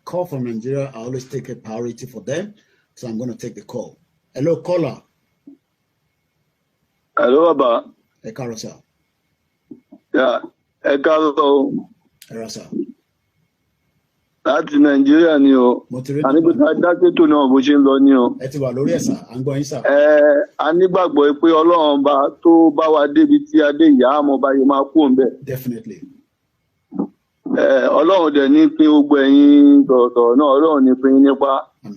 call from Nigeria, I always take a priority for them. So I'm going to take the call. Hello, caller. Hello, Baba. Hey, Carol, sir. Yeah, hey, Carol. Hello, sir. Láti Nàìjíríà ni o. Àníbi tá a dáké tó náà bó ṣe ń lọ ni o. Ẹ ti wà lórí ẹ̀ sà, à ń gbọ́ yín sà. A nígbàgbọ́ pé Ọlọ́run bá tó bá wa débi tí adé ìyá àmọ́ bá yẹ máa kú òun bẹ́ẹ̀. Definitely. Ọlọ́run dẹ̀ ní pín gbogbo ẹ̀yin tọ̀tọ̀ náà, Ọlọ́run ní pín nípa.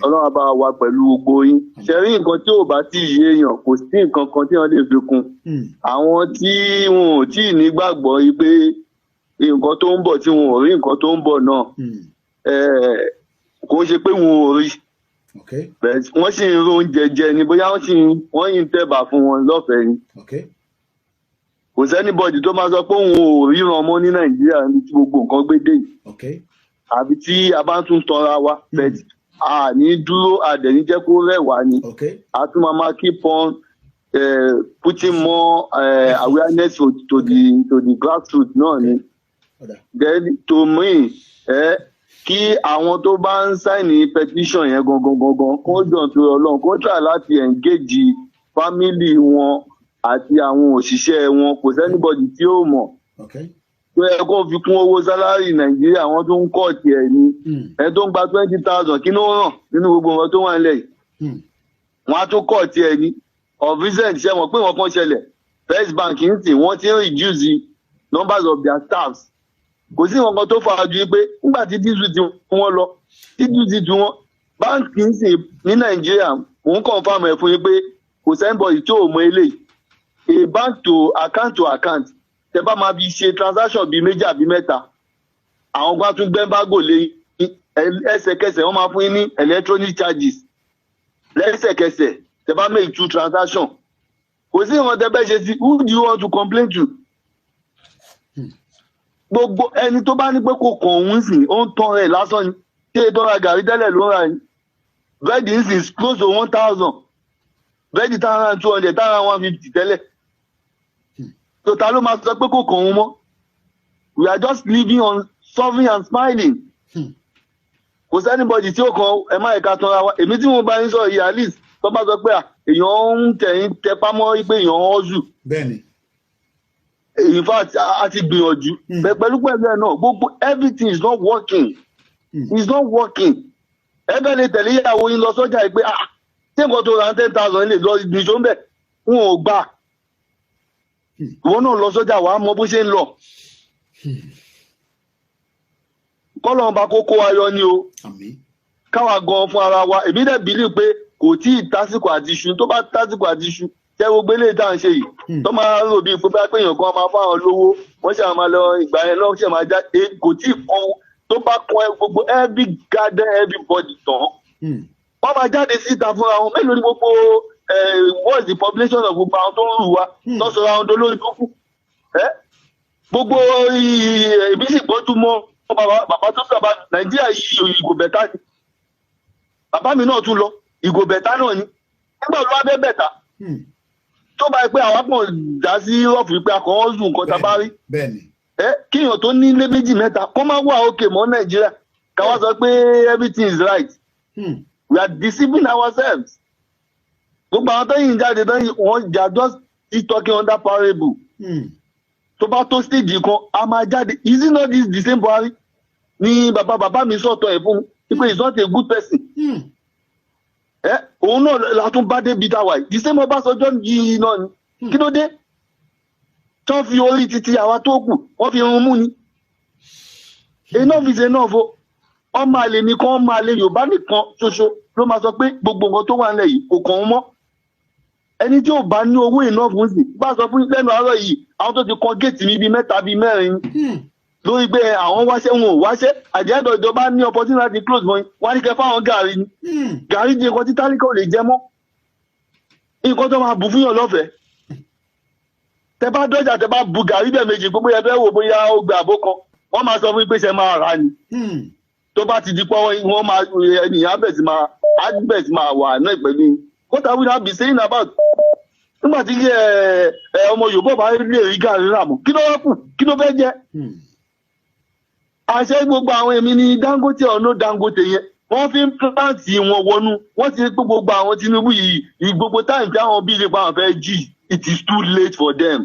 Ọlọ́run bá wa pẹ̀lú gbogbo yín. Ṣé rí nǹkan tí ò bá tí ì yé èèyàn kò sí nǹkan kan tí wọ́n lè fi kún. Àwọn tí wọn ò tí ì nígbàgbọ́ yìí pé nǹkan tó ń bọ̀ tí wọn ò rí nǹkan tó ń bọ̀ náà. Kò ṣe pé wọn ò rí. Wọ́n sì ń ro oúnjẹ jẹ ni bóyá wọ́n yìí ń tẹ̀bà fún wọn lọ́fẹ̀ẹ́ ni. Kò sẹ́nibọ̀dì tó máa sọ pé òun ò ríran mọ́ ní Nàìjíríà ní tí gbogbo nǹkan gbé dé yìí. Àbí tí a bá tún tanra wa bẹ́ẹ̀ a ní dúró àdẹ̀ní jẹ́ kó rẹ̀ wá ni. A tún máa keep on putting more awareness to the grassroots náà ni. Then to me, kí àwọn tó bá ń sáìnì petition yẹn gangan kó jọ̀ tó Ọlọ́run kó try láti engage family wọn àti àwọn òṣìṣẹ́ wọn kò sẹ́nibọ̀dì tí ó mọ̀. Tó yẹ kó fi kún owó sálárì Nàìjíríà wọn tó ń kọ́ tiẹ̀ ni. Ẹni tó ń gba 20,000 kí ló ràn nínú gbogbo wọn tó wà nílẹ̀ yìí. Wọ́n á tún kọ́ tiẹ̀ ni. Of recent ṣe mọ̀ pé wọ́n kàn ṣẹlẹ̀. First Bank ń sìn wọ́n ti ń reduce the numbers of their staffs. Kò sí nǹkan tó fà á ju pé nígbà tí dísù ti wọ́n lọ dísù ti tu wọn báńkì ń sìn ní Nàìjíríà òun confirm ẹ̀ fún yín pé kò sẹ́ńbọ̀dì tí ò mọ eléyìí. A bank to account tẹ bá máa fi ṣe transaction bíi méjì àbí mẹ́ta àwọn gbá tún gbẹ́ńbágò lé ẹsẹ̀kẹsẹ̀ wọ́n máa fún yín ní electronic charges lẹ́sẹ̀kẹsẹ̀ tẹ bá make 2 transaction kò sí nǹkan tẹ bẹ́ẹ̀ ṣe sí who do you want to complain to? Gbogbo ẹni tó bá ní pé kò kàn òun sìn ó ń tán rẹ̀ lásán ni ṣé ètò ọ̀rọ̀ gàrí tẹ́lẹ̀ ló ń ra ni bẹ́ẹ̀dì ń sìn close to 1,000 bẹ́ẹ̀dì táwọn 200 táwọn 150 tẹ́lẹ̀ tó ta ló máa sọ pé kò kàn òun mọ́ we are just living on suffering and smiling kò sẹ́nibọ̀dì tí ó kàn ẹ má ẹ̀ka tán ra wa èmi tí mo bá ń sọ yìí at least tó bá sọ pé èèyàn ń tẹ̀yìn tẹpámọ́ pé èèyàn ń hustle. Bẹ́ẹ̀ni. In fact a ti gbìyànjú pẹ̀lú ẹ̀ náà gbogbo everything is not working it's not working ẹgbẹ́ lè tẹ̀lé ìyàwó yín lọ sọ́jà yìí pé ṣé nǹkan tó ra 10,000 lè lọ nìṣó ń bẹ̀ wọn ò gbà ìwọ náà lọ sọ́jà wàá mọ bó ṣe ń lọ kọ́lọ́n bá kókó wa yọ ni o káwa gan fún ara wa èmi dẹ̀ bílí pé kò tí ì tásìkò àti iṣu tó bá tásìkò àti iṣu tẹ gbogbo eléyìí tá à ń ṣe yìí tó máa rò bíi pé bá pé èèyàn kan máa fáwọn lówó wọ́n ṣe máa lọ ìgbà yẹn lọ́wọ́ ṣe máa já kò tí ì kan tó bá kan gbogbo every garden everybody tán wọ́n máa jáde síta fúnra wọn mélòó ni gbogbo what's the population of gbogbo àwọn tó ń rù wá tó sọ àwọn tó lórí tó kù gbogbo ìbí sì gbọ́jú mọ́ bàbá tó sábà Nàìjíríà yìí ìgò bẹ̀tá ni bàbá mi náà tún lọ ìgò bẹ̀tá náà ni nígbà tó wá bẹ́ bẹ̀tá tó bá yẹ pé àwọn kan dá sí rọ́ọ̀fù pé akọ̀wọ́ zù nǹkan tá a bá rí kíyàn tó ní ilé méjì mẹ́ta kó má wà òkè mọ́ Nàìjíríà káwá sọ pé everything is right we are deceiving ourselves gbogbo àwọn tẹ́yìn jáde tẹ́yìn wọ́n jà just still talking under parable tó bá tó stage kan a máa jáde is it not this the same Buhari ni bàbá mi sọ̀tọ̀ ẹ̀ fún mi pé he is not a good person. Òun náà la tún bá débi dáwà yìí the same Ọbásanjọ́ yìí náà ni kí ló dé tí wọ́n fi orí títí àwa tó kù wọ́n fi run mú ni enough is enough o ọmọ àlè nìkan ọmọ àlè Yorùbá nìkan ṣoṣo ló máa sọ pé gbogbo nǹkan tó wà nílẹ̀ yìí kò kàn án mọ́ ẹni tí ò bá ní owó enough ń sìn bá sọ fún lẹ́nu àárọ̀ yìí àwọn tó ti kan géètì mi bíi 3 bíi 4 lórí pé àwọn wáṣẹ́ wọn ò wáṣẹ́ àjẹ́dọ̀ ìjọba ní opportunity láti close mọ́ wọ́n ní kẹ́ fáwọn gàrí ni gàrí di nǹkan tí tálíkà ò lè jẹ mọ́ nǹkan tó máa bù fún yàn lọ́fẹ̀ẹ́ tẹ bá dọ́jà tẹ bá bu gàrí bẹ̀ méjì gbogbo yẹn fẹ́ wò bóyá ó gbé àbó kan wọ́n máa sọ fún pé ṣe máa rà ni tó bá ti di pọ́ wọ́n máa ènìyàn bẹ̀ sí máa wà náà pẹ̀lú what are we now be saying about nígbà tí ọmọ Yorùbá bá lè rí gàrí rà mọ́ kí ló wá kù kí ló fẹ́ jẹ àṣẹ gbogbo àwọn èmi ní Dangote ọ̀nà Dangote yẹn wọ́n fi ń plant wọn wọnú wọ́n ti pé gbogbo àwọn Tinubu yìí gbogbo táyì tí àwọn bíi nípa àwọn fẹ́ jì it is too late for them.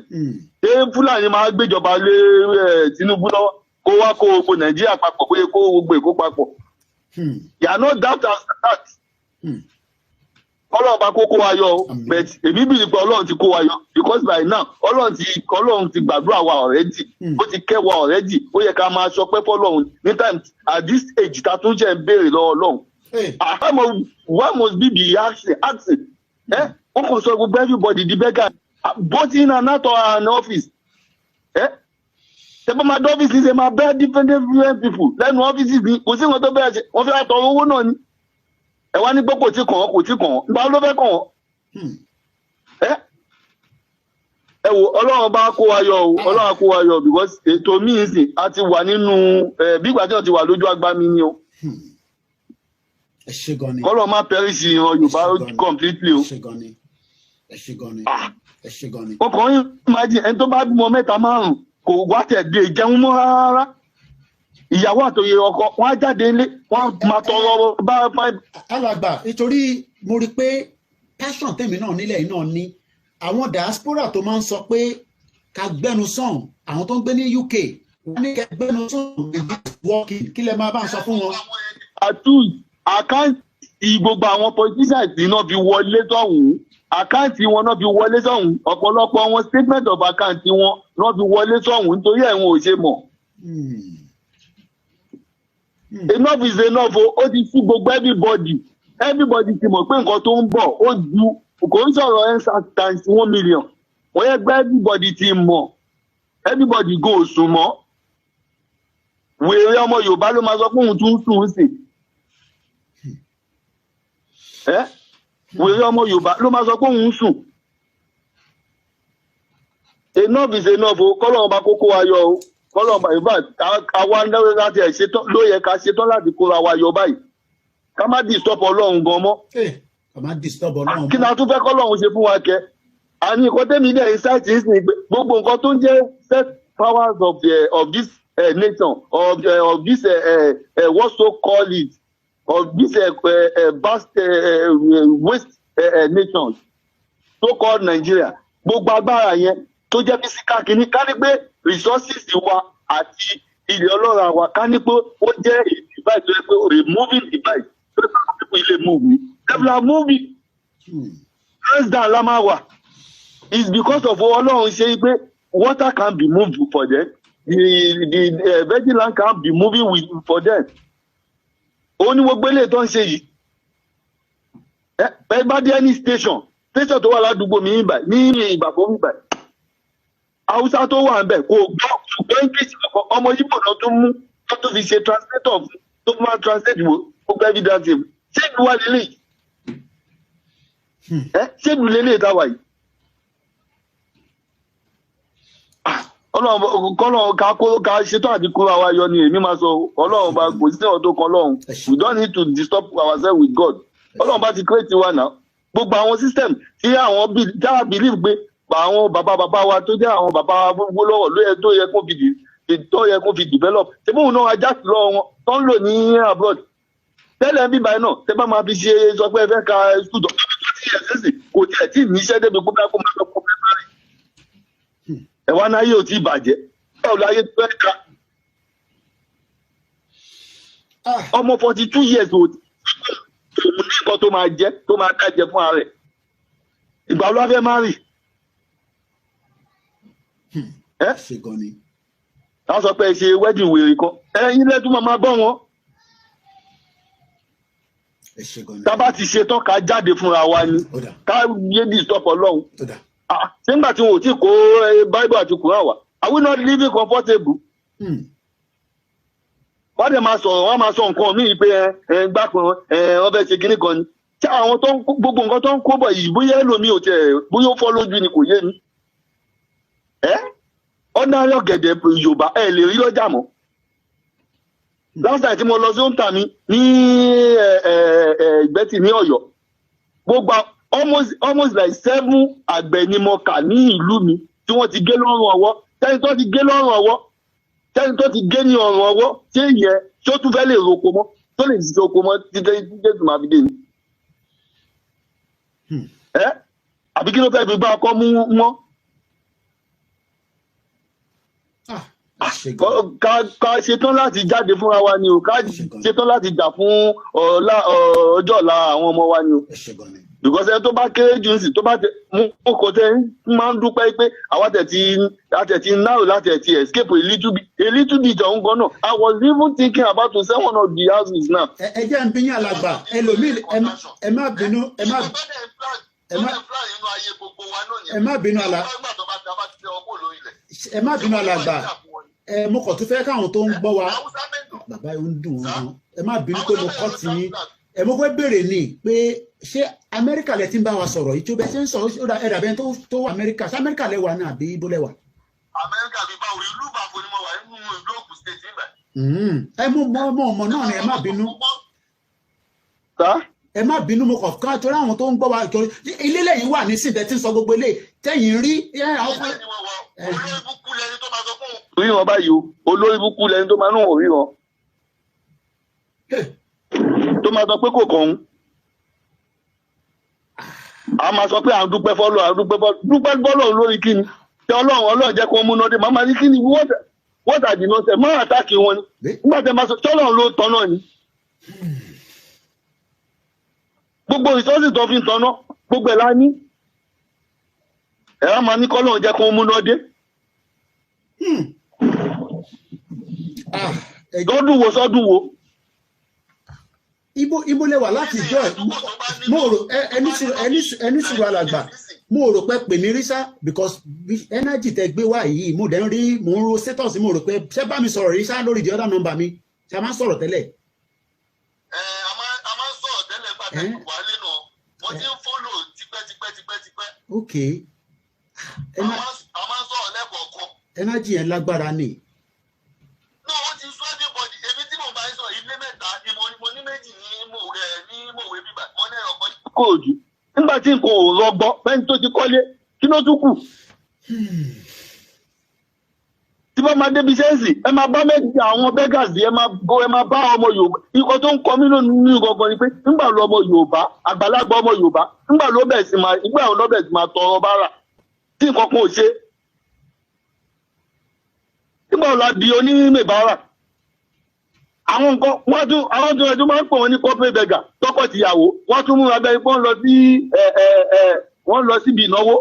ṣé Fúlàní máa gbéjọba lé Tinubu lọ́wọ́ kó wá kó gbogbo Nàìjíríà papọ̀ kó yẹ kó gbogbo Èkó papọ̀. You are not that as that. Ọlọ́run bá kó wa yọ but èmi bìrì pé Ọlọ́run ti kó wa yọ because by now Ọlọ́run ti gbàdúrà wa already ó ti kẹ́ wa already ó yẹ ká máa sọ pé fọ́lọ́run ní time at this age ta tún jẹ́ ń béèrè lọ́wọ́ Ọlọ́run. Why must we be asking? Wọ́n kàn sọ gbogbo everybody di beggar both in and out of an office. Tẹ́pẹ́ máa dọ́ ọ́fíìsì ṣe máa bẹ́ẹ̀ different people lẹ́nu ọ́fíìsì ni kò sí wọn tó bẹ́ẹ̀ ṣe wọ́n fẹ́ àtọ̀rọ̀ owó náà ni. Ẹ wá ní pé kò tí kàn wọ́n nígbà ló fẹ́ kàn wọ́n. Ẹ wo Ọlọ́run bá kó wa yọ o Ọlọ́run kó wa yọ because ètò míì sìn a ti wà nínú bí ìgbà tí wọ́n ti wà lójú agbámi ni o. Ẹ ṣé gan ni. Kọ́lọ̀ máa pẹ́rìsì ìran Yorùbá completely o. Ẹ ṣé gan ni. Ẹ ṣé gan ni. Ẹ ṣé gan ni. Ọkàn yín máa jẹ ẹni tó bá bímọ mẹ́ta márùn-ún kò wá tẹ̀gbé ìjẹun mọ́ rárá. Ìyàwó àtòyè ọkọ wọn á jáde ilé wọn máa tọrọ bá fáì. Alàgbà nítorí mo rí pé passion tèmi náà nílẹ̀ yìí náà ní àwọn diaspora tó máa ń sọ pé ká gbẹnu sàn àwọn tó ń gbé ní UK wọn ní ká gbẹnu sàn working kí lẹ máa bá ń sọ fún wọn. Àkáǹtì gbogbo àwọn politicians náà fi wọlé sọ̀hún àkáǹtì wọn náà fi wọlé sọ̀hún ọ̀pọ̀lọpọ̀ wọn statement of account wọn náà fi wọlé sọ̀hún nítorí ẹ̀wọ̀n ò ṣe mọ̀. Enough is enough ó ti sí gbogbo everybody ti mọ̀ pé nǹkan tó ń bọ̀ ó ju kò ń sọ̀rọ̀ times 1 million wọ́n yẹ gbé everybody ti mọ̀ everybody go sùn mọ́ wèrè ọmọ Yorùbá ló máa sọ pé òun tún sùn sí wèrè ọmọ Yorùbá ló máa sọ pé òun sùn. Enough is enough kọ́lọ́run bá kókó wa yọ o kọ́lọ́run bá ìbá àwa náà láti ẹ̀ ṣetán ló yẹ ká ṣetán láti kóra wa yọ báyìí ká má disturb Ọlọ́run gan mọ́. Ká má disturb Ọlọ́run mọ́. Kí ni a tún fẹ́ kọ́lọ́run ṣe fún wa kẹ́ àní nǹkan tẹ́mi dẹ̀ insight yìí sì gbogbo nǹkan tó ń jẹ́ set powers of this nation of this what so call it of this vast waste nations so called Nigeria gbogbo agbára yẹn tó jẹ́ physical kìíní ká ní pé resources wa àti ilẹ̀ ọlọ́run wa ká ní pé ó jẹ́ device tó yẹ pé removing device tó yẹ pé people ilé move me people are moving hands down la máa wà it's because of ọlọ́run ṣe pé water can be moved for them the virgin land can be moving for them ó ní gbogbo ilé tó ń ṣe yìí ẹ bá dé any station tó wà ládùúgbò mi ní ìbàfọ́ mi báyìí Haúsá tó wà ń bẹ̀ kò gbọ́ English ọmọ Yíbò náà tó mú tó fi ṣe translator tó máa translate wo gbogbo evidence ṣé ìlú wa lélẹ̀ ṣé ìlú lélẹ̀ táwa yìí. Ọlọ́run kọ́lọ́run ká ṣetán àti kúrò àwa yọ ni èmi máa sọ Ọlọ́run bá kò sí ọ̀dọ́ kan lọ́hùn we don't need to disturb ourselves with God Ọlọ́run bá ti create wa náà gbogbo àwọn system tí àwọn dáhà believe pé àwọn bàbá wa tó jẹ́ àwọn bàbá wa gbogbo lọ́wọ́ tó yẹ kó fi develop ṣé bóun náà ajá sí lọ́wọ́ wọn tó ń lò ní abroad tẹ́lẹ̀ bíbá náà tẹ́ bá máa fi ṣe sọ pé ẹ fẹ́ ka school tó ti yẹ sẹ́sì kò tiẹ̀ tí níṣẹ́ débi kó bá kó máa lọ kó fẹ́ máa rí ẹ̀wá náà yóò ti bàjẹ́ báwo láyé tó fẹ́ ka ọmọ 42 years old òun ní nǹkan tó máa jẹ tó máa dájẹ fún ara rẹ̀ ìgbà ló wá fẹ́ máa rí wọ́n sọ pé ṣe wedding wèrè kan ẹ̀yin lẹ́tún máa bọ́ wọn tábà ti ṣe tán ká jáde fúnra wa ni ká yé disturb Ọlọ́run ṣé nígbà tí wọn ò tí kó Bible àti Quran wá are we not living comfortable? Wọ́n dẹ̀ máa sọ̀rọ̀ wọ́n máa sọ nǹkan míì pé gbá kan wọ́n fẹ́ ṣe kinní kan ni tí àwọn tó ń gbogbo nǹkan tó ń kó bọ̀ yìí bóyá ẹlòmíì ò tẹ̀ bóyá ó fọ́ lójú ni kò yé mi. Ordinary ọ̀gẹ̀dẹ̀ Yorùbá lè rí lọ́jà mọ́. Last time tí mo lọ sí òǹtà mi ní Ìgbẹ́tì ní Ọ̀yọ́ gbogbo almost like 7 àgbẹ̀ ni mo kà ní ìlú mi tí wọ́n ti gé lọ́rùn ọwọ́ tẹ́ni tó ti gé lọ́rùn ọwọ́ tẹ́ni tó ti gé ní ọrùn ọwọ́ ṣé ìyẹn tí ó tún fẹ́ lè roko mọ́ tó lè ṣiṣẹ́ oko mọ́ títí Jésù máa fi dé ni. Àbí kí ló fẹ́ fi bá ọkọ mú mọ́. Ká ṣetán láti jáde fúnra wa ni o, ká ṣetán láti jà fún ọjọ́ ọ̀la àwọn ọmọ wa ni o. Because ẹni tó bá kéré jù sí tó bá tẹ mú kò tẹ máa ń dúpẹ́ pé àwọn àtẹ̀tí náà láti ẹ̀ escape a little bit ọ̀hún gan náà. I was even thinking about to sell one of the houses now. Ẹ jẹ́ ń bí yín alàgbà ẹlòmíì ẹ má bínú ẹ má bínú alàgbà mo kàn tún fẹ́ káwọn tó ń gbọ́ wa bàbá yìí ń dùn wọn ẹ má bínú pé mo kọ́ tì yín mo fẹ́ béèrè ni pé ṣé Amẹ́ríkà lẹ ti ń bá wa sọ̀rọ̀ yìí tí ó bẹ ṣe ń sọ̀rọ̀ ó dà ẹ̀dà bẹ́ẹ̀ tó wà Amẹ́ríkà ṣé Amẹ́ríkà lẹ wà ní àbí ibo lẹ wà. Amẹ́ríkà bíi báwo ìlú Ìbàfọ̀ ni mo wà nínú ìlú Ògùn state nígbà. Ẹ mú ọmọ náà ni ẹ má bínú. Ẹ má bínú mo kàn ká torí àwọn tó ń gbọ́ wa ilé lẹ́yìn wà ní síbẹ̀ tí ń sọ gbogbo ilé tẹ́yìn rí. Olórí búkú lẹni tó máa sọ fún òun. Rí wọn báyìí o olórí búkú lẹni tó máa ń wọ̀ rí wọn. Tó máa sọ pé kò kàn ń. A máa sọ pé à ń dúpẹ́ fọ́lọ́ dúpẹ́ fọ́lọ́ lórí kíni tí Ọlọ́run jẹ́ kó múná dé màmá ní kíni wọ́n tàbí náà sẹ́ máa àtàkì wọn ni nígbà tẹ́ máa sọ tí Ọlọ́run ló tọ́ náà ni. Gbogbo ìsọ́sì tó fi ń tọ́ná gbogbo ẹ̀ la ní. Ẹ̀rọ máa ní kọ́lọ́run jẹ́ kó múná dé. Sọ́dún wo. Ibo lẹ wà láti jọ mo rò ẹni sùúrù alàgbà mo rò pé pè mí rí sá because energy tẹ gbé wá yìí mo dẹ̀ ń rí mo ń ro status mo rò pé ṣé bá mi sọ̀rọ̀ rí sá lórí the other number mi ṣé a máa ń sọ̀rọ̀ tẹ́lẹ̀. A máa ń sọ̀rọ̀ tẹ́lẹ̀ gbàgbé wà nínú wọ́n ti ń fọ́lò tipẹ́. Ok. A máa ń sọ̀rọ̀ lẹ́kọ̀ọ̀kan. Energy yẹn lágbára ni. No, ó ti sọ everybody èmi tí mo bá ń sọ ilé mẹ́ta ni mo ní méjì ní mòwe bíbà mo ní ọ̀pọ̀ kóòdù nígbà tí nǹkan ò rọgbọ fẹ́ni tó ti kọ́lé kí ló tún kù. Tí wọ́n máa débi sẹ́ǹsì ẹ máa bá méjì àwọn bẹ́gàsì ẹ máa bá ọmọ Yorùbá ikọ̀ tó ń kọ́ mí lónìí gangan ni pé nígbà lọ ọmọ Yorùbá àgbàlagbà ọmọ Yorùbá nígbà ló bẹ̀ sí máa tọrọ bára tí nǹkan kan ò ṣe. Nígbà wo la di onímẹ̀bára? Àwọn nǹkan àwọn tó máa ń pè wọ́n ní corporate beggar tọkọ tìyàwó wọ́n tún múra bẹ́ẹ̀ pé wọ́n lọ síbi ìnáwó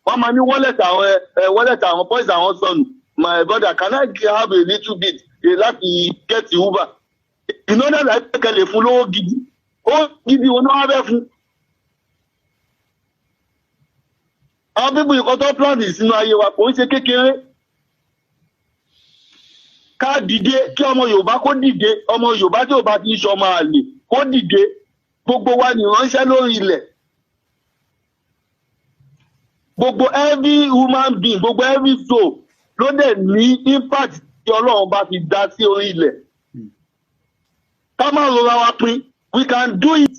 wọ́n máa ní wallet àwọn boys àwọn sọnù my brother can I have a little bit láti get Uber ìnáwó náà kẹlẹ̀ fún lówó gidi wọn náà wá bẹ́ẹ̀ fún. Àwọn bíbù ìkọ́ tó plan sínú ayé wa kò ń ṣe kékeré. Ká dìde kí ọmọ Yorùbá kó dìde ọmọ Yorùbá tí ò bá ti ṣe ọmọ àlè kó dìde gbogbo wa ní ránṣẹ́ lórí ilẹ̀ gbogbo every human being gbogbo every soul ló dẹ̀ ní impact tí Ọlọ́run bá fi dá sí orí ilẹ̀ ká má rọra wa pin we can do it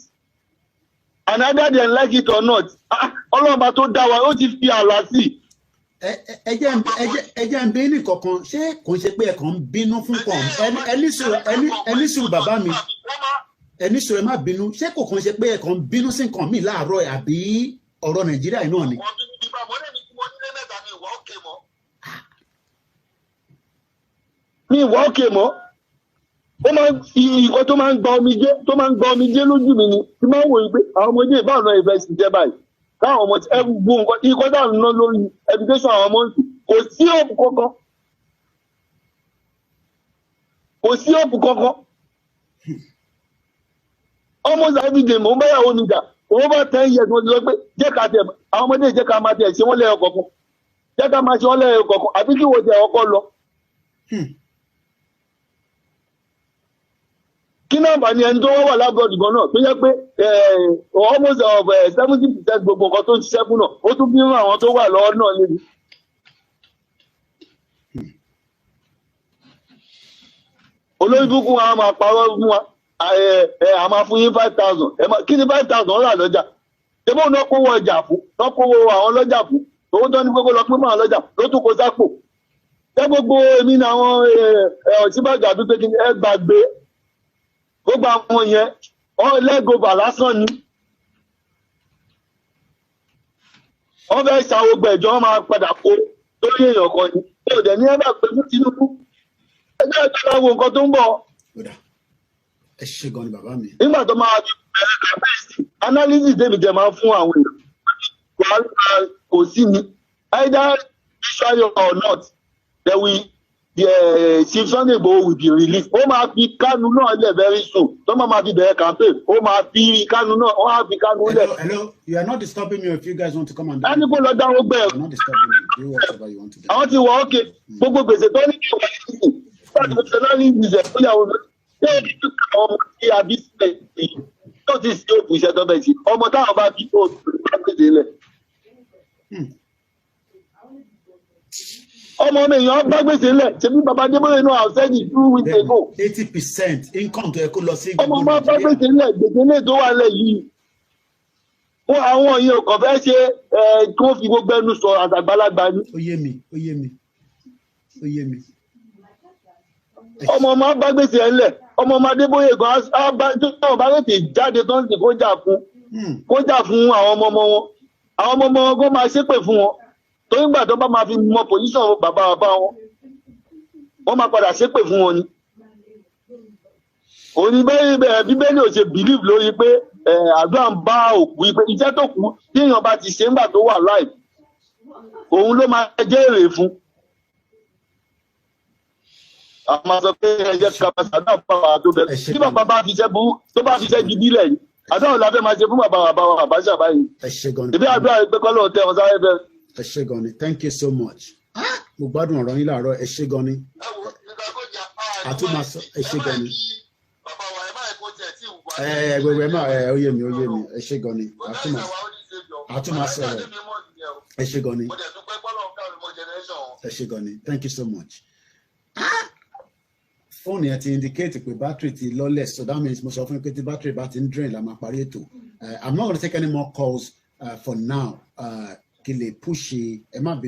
and either they like it or not Ọlọ́run bá tó dá wa ó ti fi àlá sí i. Ẹ jẹ́ ń bí ní kankan ṣé kò ń ṣe pé ẹ kàn ń bínú fún kan ẹni sùúrù bàbá mi ẹni sùúrù ẹ má bínú ṣé kò kàn ṣe pé ẹ kàn ń bínú sí nǹkan mi láàárọ̀ àbí ọ̀rọ̀ Nàìjíríà yìí náà ni. Mi ìwà òkè mọ́ ó máa ń fi nǹkan tó máa ń gba omijé lójú mi ni tí máa ń wòye pé àwọn ọmọdé ìbáwọn náà ìfẹ́ sì jẹ́ báyìí. Káwọn ọmọ tí gbogbo nǹkan ikọ́ dáhùn ná lórí education àwọn ọmọ nsì kò sí òpù kankan almost every day mò ń báyàwó mi jà òun bá 10 years mo ti sọ pé jẹ́ ká tẹ̀ àwọn ọmọdé jẹ́ ká máa tẹ̀ ṣe wọ́n lẹ́yọ kọ̀ọ̀kan jẹ́ ká máa ṣe wọ́n lẹ́yọ kọ̀ọ̀kan àbí kí wọ́n tẹ̀ ọkọ lọ. Kí náà bá ní ẹni tó wà lábọ́ọ̀dù gan náà tó yẹ pé almost 70% gbogbo nǹkan tó ń ṣiṣẹ́ fún náà ó tún bí irun àwọn tó wà lọ́wọ́ náà lébi. Olórí búkú wa máa parọ́ fún wa a máa fún yín 5,000 kí ni 5,000 rà lọ́jà ṣébó náà kówó ọjà fún náà kówó àwọn lọ́jà fún owó tó ní gbogbo lọ pín mọ́ àwọn lọ́jà ló tún kó sápò ẹ gbogbo èmi ní àwọn Ọ̀ṣínbàjò àdúgbò kí ẹ gbàgbé gbogbo àwọn yẹn wọ́n lẹ́gọ̀ọ́bà lásán ni wọ́n fẹ́ ṣàwọ́gbẹ̀ ìjọ wọn máa padà kó lórí èèyàn kan ni ẹ ò dẹ̀ ní ẹ bá pè fún Tinubu ẹgbẹ́ ìjọba wo nǹkan tó ń bọ̀. ẹ ṣe gan ni bàbá mi. nígbà tó máa fi bẹ̀rẹ̀ kábíyèsí analysis débi jẹ́ máa fún àwọn èèyàn wàhálà kò sí ni either visually or not then Chief Sunday Igboho will be released. ó máa fi Kanu náà lẹ̀ very soon tó máa fi bẹ̀rẹ̀ campaign ó máa fi Kanu náà ó máa fi Kanu lẹ̀. Hello, you are not disturbing me if you guys want to come and do it. ẹni kò lọ dáwọ́ gbẹ. You are not disturbing me. Do whatever you want to do. àwọn ti wọ ókè gbogbo gbèsè tó ní kí wọ́n yìí sí láti fi ṣe láti ìṣẹ̀ fúyàwó mi ṣé èyí tó kà ọmọ tí a bí sílẹ̀ yìí tó ti ṣe òkú iṣẹ́ tó bẹ̀ sí ọmọ táwọn bá bí tó bá gbèsè lẹ̀. ọmọ mi èèyàn bá gbèsè lẹ̀ ṣebí baba Adébóyè náà àṣẹ́yìn 2 weeks ago. 80% income tó yẹ kó lọ sí. ọmọ máa bá gbèsè lẹ̀ gbèsè lẹ̀ tó wà lẹ̀ yìí fún àwọn yìí ò kàn fẹ́ ṣe kí wọ́n fi gbogbo ẹnu sọ àtàgbàlagbà ni. ó yé mi ó yé mi ó yé mi. ọmọ máa bá gbèsè ẹ̀ lẹ̀ ọmọ máa Adébóyè gan tó bá tètè jáde tó ń sìn kó jà fún àwọn ọmọ wọn àwọn ọmọ wọn kó máa ṣépè fún wọn torí gbà tó bá máa fi mọ pòsíṣàn bàbá wọn wọ́n máa padà ṣépè fún wọn ni. òní bíbélì ò ṣe believe lórí pé àdúrà ń bá òkú pé iṣẹ́ tó kù tí èèyàn bá ti ṣe ńgbà tó wà live òun ló máa jẹ́ èrè fún. a máa sọ pé ẹ̀jẹ̀ kàmá sàdá bàbá tó bẹ̀rẹ̀ tí bàbá bá fi iṣẹ́ burú tó bá fi iṣẹ́ gidi lẹ̀ yìí àdúrà la fẹ́ máa ṣe fún bàbá Abacha báyìí. ìbí àdúrà pé kọ́lọ́ tẹ wọn sáré bẹ́ẹ̀. ẹ ṣé gan ni thank you so much. mo gbádùn ọ̀rọ̀ yín láàárọ̀ ẹ ṣé gan ni. àtúmọ̀ ẹ ṣé gan ni. gbogbo ẹ máa ó yé mi ẹ ṣé gan ni àtúmọ̀ sọ̀rọ̀ ẹ ṣé gan ni ẹ ṣé gan ni thank you so much. fóònù yẹn ti indicate pé battery ti lawless so that means mo sọ fún yín pé tí battery bá ti ń drain la máa parí ètò. I'm not going to take any more calls for now kí lè push ẹ má bínú.